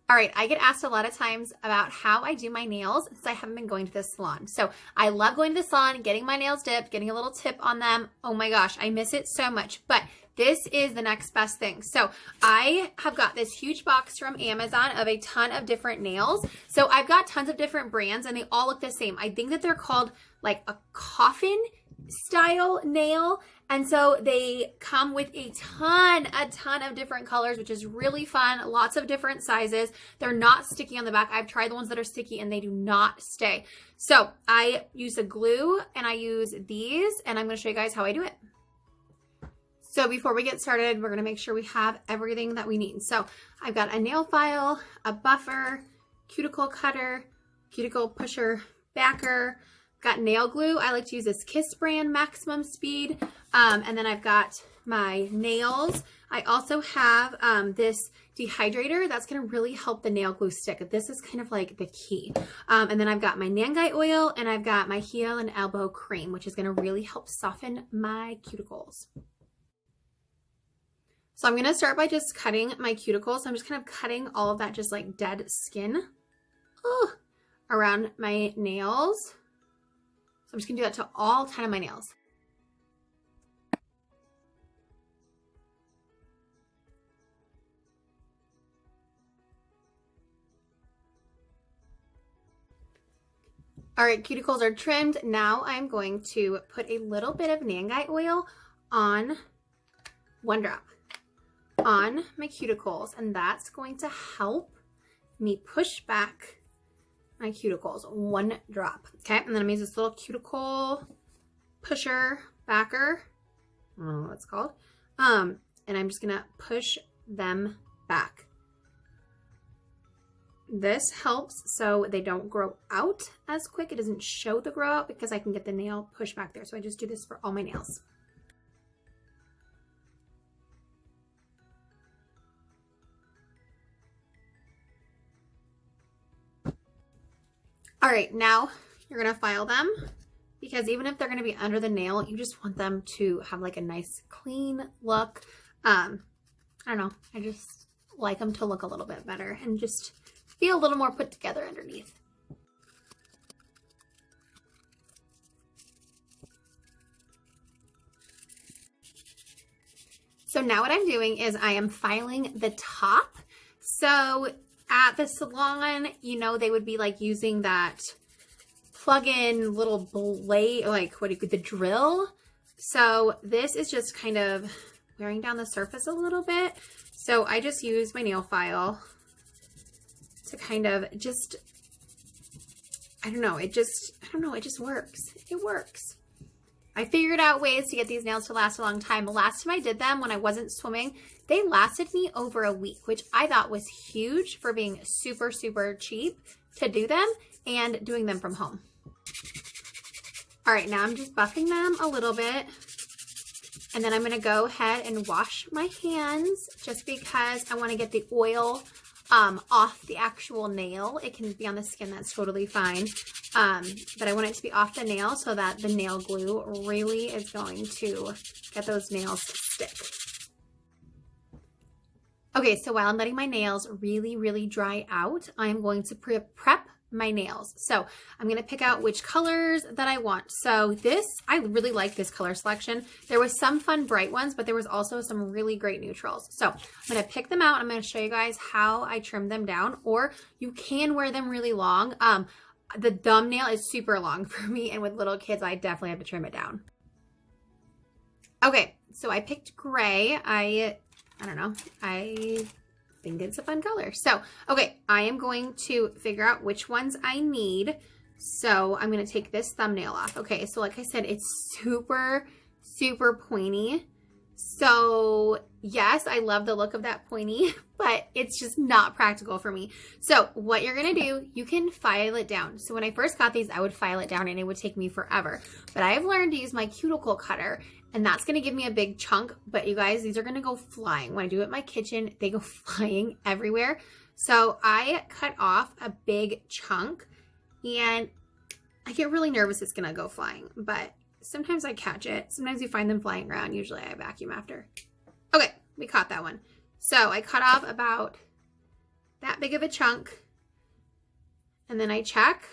All right, I get asked a lot of times about how I do my nails since I haven't been going to the salon. So I love going to the salon, getting my nails dipped, getting a little tip on them. Oh my gosh, I miss it so much. But this is the next best thing. So I have got this huge box from Amazon of a ton of different nails. So I've got tons of different brands and they all look the same. I think that they're called like a coffin style nail. And so they come with a ton of different colors, which is really fun. Lots of different sizes. They're not sticky on the back. I've tried the ones that are sticky and they do not stay. So I use a glue and I use these and I'm going to show you guys how I do it. So before we get started, we're going to make sure we have everything that we need. So I've got a nail file, a buffer, cuticle cutter, cuticle pusher, backer, got nail glue. I like to use this Kiss brand Maximum Speed. And then I've got my nails. I also have this dehydrator that's going to really help the nail glue stick. This is kind of like the key. And then I've got my Nangite oil and I've got my heel and elbow cream, which is going to really help soften my cuticles. So I'm going to start by just cutting my cuticles. So I'm just kind of cutting all of that just like dead skin around my nails. I'm just gonna do that to all 10 of my nails. All right, cuticles are trimmed. Now I'm going to put a little bit of Nangite oil on, 1 drop, on my cuticles, and that's going to help me push back my cuticles, 1 drop. Okay, and then I'm gonna use this little cuticle pusher backer. I don't know what it's called. And I'm just gonna push them back. This helps so they don't grow out as quick. It doesn't show the grow out because I can get the nail pushed back there. So I just do this for all my nails. All right, now you're gonna file them because even if they're gonna be under the nail, you just want them to have like a nice clean look. I don't know, I just like them to look a little bit better and just feel a little more put together underneath. So now what I'm doing is I am filing the top. So at the salon, you know, they would be like using that plug-in little blade, like the drill. So this is just kind of wearing down the surface a little bit. So I just use my nail file to kind of just, I don't know, it just works. It works. I figured out ways to get these nails to last a long time. The last time I did them when I wasn't swimming, they lasted me over a week, which I thought was huge for being super, super cheap to do them and doing them from home. All right, now I'm just buffing them a little bit. And then I'm gonna go ahead and wash my hands just because I wanna get the oil off the actual nail. It can be on the skin, that's totally fine. But I want it to be off the nail so that the nail glue really is going to get those nails to stick. Okay, so while I'm letting my nails really, really dry out, I'm going to prep my nails. So I'm going to pick out which colors that I want. So this, I really like this color selection. There was some fun bright ones, but there was also some really great neutrals. So I'm going to pick them out. I'm going to show you guys how I trim them down, or you can wear them really long. The thumbnail is super long for me, and with little kids, I definitely have to trim it down. Okay, so I picked gray. I don't know. I think it's a fun color. So, okay, I am going to figure out which ones I need. So I'm going to take this thumbnail off. Okay, so like I said, it's super, super pointy. So yes, I love the look of that pointy, but it's just not practical for me. So what you're going to do, you can file it down. So when I first got these, I would file it down and it would take me forever. But I have learned to use my cuticle cutter, and that's going to give me a big chunk. But you guys, these are going to go flying. When I do it in my kitchen, they go flying everywhere. So I cut off a big chunk, and I get really nervous it's going to go flying, but sometimes I catch it. Sometimes you find them flying around. Usually I vacuum after. Okay, we caught that one. So I cut off about that big of a chunk. And then I check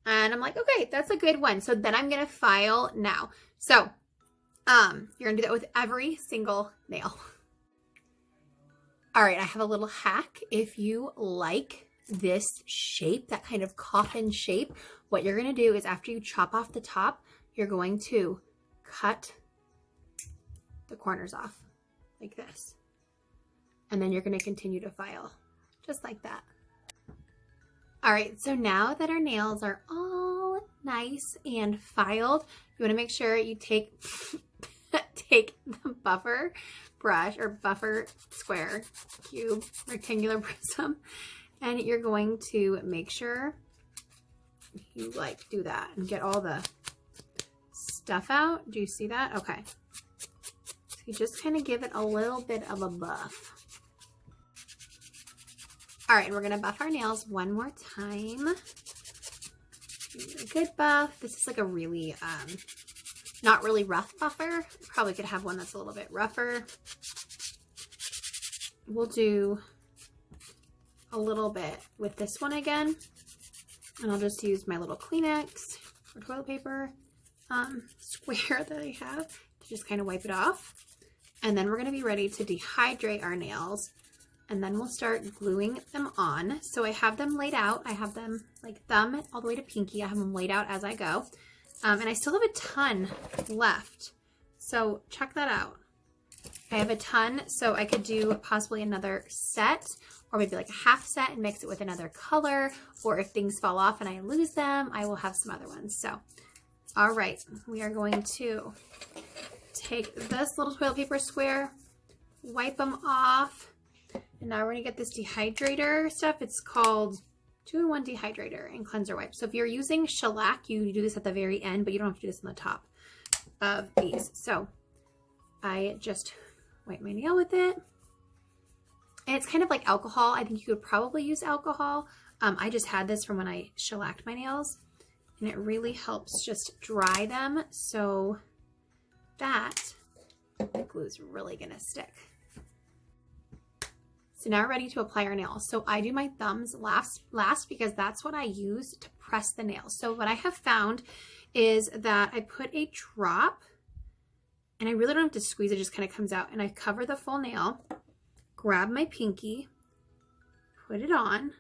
and I'm like, okay, that's a good one. So then I'm going to file now. So you're going to do that with every single nail. All right, I have a little hack. If you like this shape, that kind of coffin shape, what you're going to do is after you chop off the top, you're going to cut the corners off like this. And then you're going to continue to file just like that. All right, so now that our nails are all nice and filed, you want to make sure you take the buffer brush or buffer square, cube, rectangular prism, and you're going to make sure you like do that and get all the stuff out. Do you see that? Okay. So you just kind of give it a little bit of a buff. All right, we're gonna buff our nails one more time. A good buff. This is like a really, not really rough buffer. Probably could have one that's a little bit rougher. We'll do a little bit with this one again. And I'll just use my little Kleenex or toilet paper square that I have to just kind of wipe it off. And then we're gonna be ready to dehydrate our nails. And then we'll start gluing them on. So I have them laid out. I have them like thumb all the way to pinky. I have them laid out as I go. And I still have a ton left. So check that out. I have a ton, so I could do possibly another set or maybe like a half set and mix it with another color. Or if things fall off and I lose them, I will have some other ones. So, all right, we are going to take this little toilet paper square, wipe them off. And now we're gonna get this dehydrator stuff. It's called 2-in-1 dehydrator and cleanser wipe. So if you're using shellac, you do this at the very end, but you don't have to do this on the top of these. So I just wipe my nail with it. And it's kind of like alcohol. I think you could probably use alcohol. I just had this from when I shellacked my nails, and it really helps just dry them so that the glue is really gonna stick. So now we're ready to apply our nails. So I do my thumbs last because that's what I use to press the nails. So what I have found is that I put a drop, and I really don't have to squeeze, it just kind of comes out, and I cover the full nail, grab my pinky, put it on,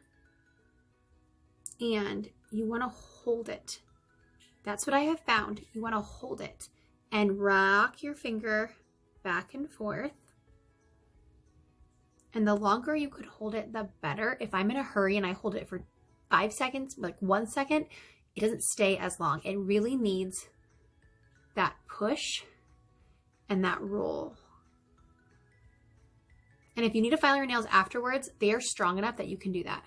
and you want to hold it. That's what I have found. You want to hold it and rock your finger back and forth. And the longer you could hold it, the better. If I'm in a hurry and I hold it for 5 seconds, like 1 second, it doesn't stay as long. It really needs that push and that roll. And if you need to file your nails afterwards, they are strong enough that you can do that.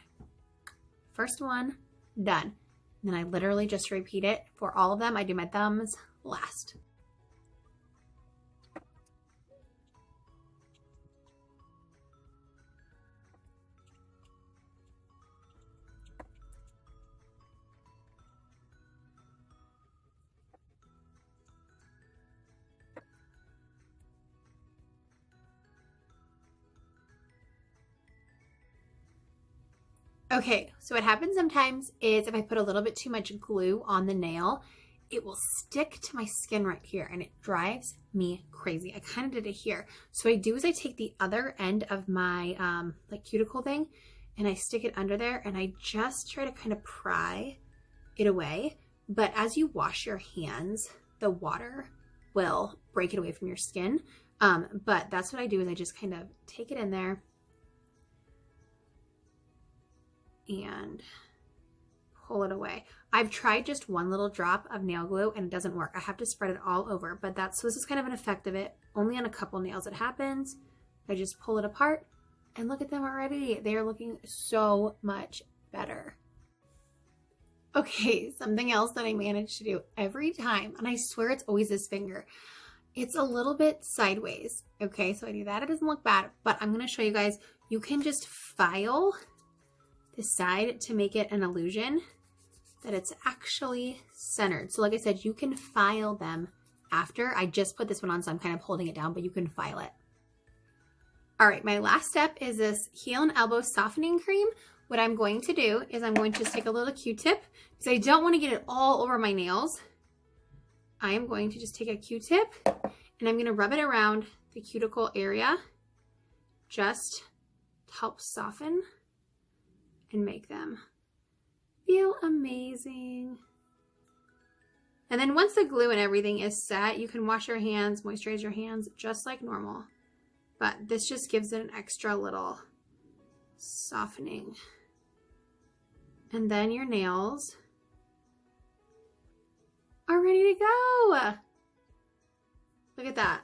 First one, done. And then I literally just repeat it for all of them. I do my thumbs last. Okay, so what happens sometimes is if I put a little bit too much glue on the nail, it will stick to my skin right here and it drives me crazy. I kind of did it here. So what I do is I take the other end of my like cuticle thing and I stick it under there and I just try to kind of pry it away. But as you wash your hands, the water will break it away from your skin. But that's what I do is I just kind of take it in there and pull it away. I've tried just one little drop of nail glue and it doesn't work. I have to spread it all over, but so this is kind of an effect of it. Only on a couple nails it happens. I just pull it apart and look at them already. They are looking so much better. Okay, something else that I manage to do every time, and I swear it's always this finger. It's a little bit sideways. Okay, so I do that. It doesn't look bad, but I'm going to show you guys. You can just file the side to make it an illusion that it's actually centered. So like I said, you can file them after. I just put this one on, so I'm kind of holding it down, but you can file it. All right, my last step is this heel and elbow softening cream. What I'm going to do is I'm going to just take a little Q-tip because I don't want to get it all over my nails. I am going to just take a Q-tip and I'm going to rub it around the cuticle area just to help soften and make them feel amazing. And then once the glue and everything is set, you can wash your hands, moisturize your hands just like normal. But this just gives it an extra little softening. And then your nails are ready to go. Look at that.